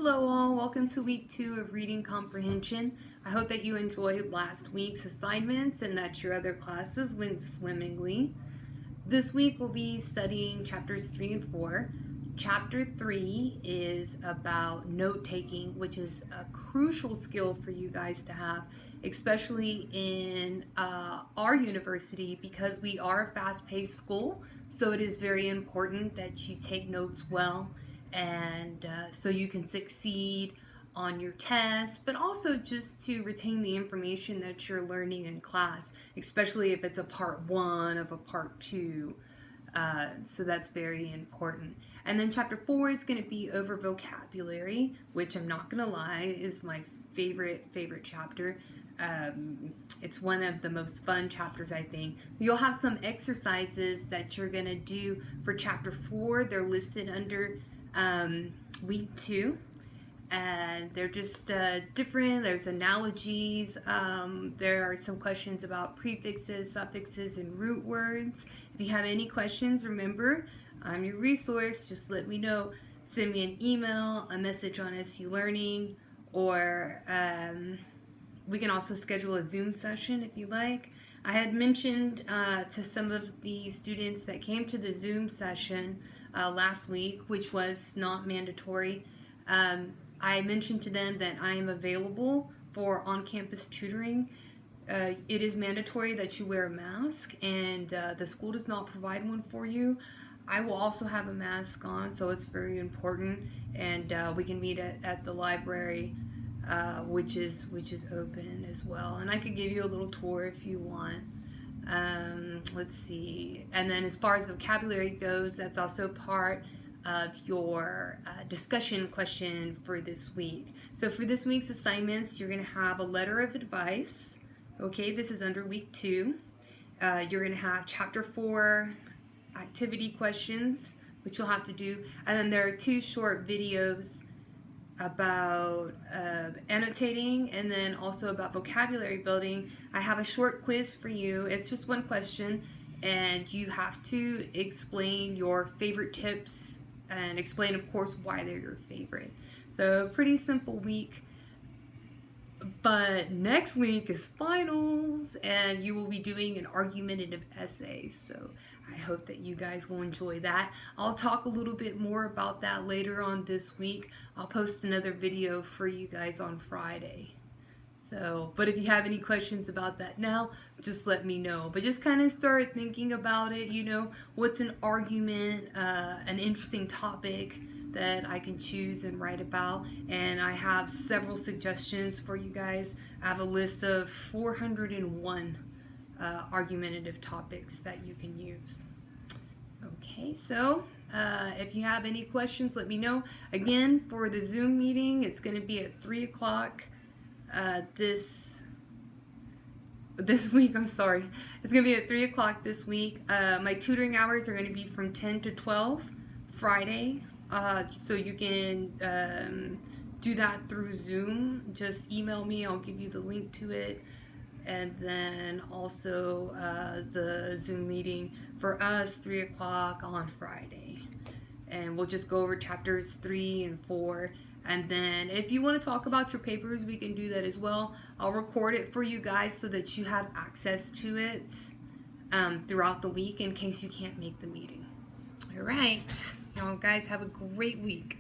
Hello all, welcome to week 2 of reading comprehension. I hope that you enjoyed last week's assignments and that your other classes went swimmingly. This week we'll be studying chapters 3 and 4. Chapter 3 is about note-taking, which is a crucial skill for you guys to have, especially in our university because we are a fast-paced school, so it is very important that you take notes well and so you can succeed on your test, but also just to retain the information that you're learning in class, especially if it's a part 1 of a part 2. So that's very important. And then chapter 4 is going to be over vocabulary, which I'm not going to lie is my favorite chapter. It's one of the most fun chapters, I think. You'll have some exercises that you're going to do for chapter 4. They're listed under week 2, and they're just different. There's analogies. There are some questions about prefixes, suffixes, and root words. If you have any questions, remember, I'm your resource. Just let me know. Send me an email, a message on SU Learning, or we can also schedule a Zoom session if you like. I had mentioned to some of the students that came to the Zoom session last week, which was not mandatory. I mentioned to them that I am available for on-campus tutoring. It is mandatory that you wear a mask, and the school does not provide one for you. I will also have a mask on, so it's very important, and we can meet at the library, which is open as well. And I could give you a little tour if you want. Let's see. And then as far as vocabulary goes, that's also part of your discussion question for this week. So for this week's assignments, you're going to have a letter of advice. Okay, this is under week 2. You're going to have chapter 4 activity questions, which you'll have to do. And then there are 2 short videos about annotating and then also about vocabulary building. I have a short quiz for you. It's just 1 question, and you have to explain your favorite tips and explain, of course, why they're your favorite. So pretty simple week. But next week is finals, and you will be doing an argumentative essay. So I hope that you guys will enjoy that. I'll talk a little bit more about that later on this week. I'll post another video for you guys on Friday. So, but if you have any questions about that now, just let me know. But just kind of start thinking about it, what's an argument, an interesting topic that I can choose and write about. And I have several suggestions for you guys. I have a list of 401 argumentative topics that you can use. Okay, so if you have any questions, let me know. Again, for the Zoom meeting, it's going to be at 3 o'clock this week. It's going to be at 3 o'clock this week. My tutoring hours are going to be from 10 to 12 Friday. So you can do that through Zoom. Just email me. I'll give you the link to it. And then also the Zoom meeting for us, 3 o'clock on Friday. And we'll just go over chapters 3 and 4. And then if you want to talk about your papers, we can do that as well. I'll record it for you guys so that you have access to it throughout the week in case you can't make the meeting. All right. Y'all guys have a great week.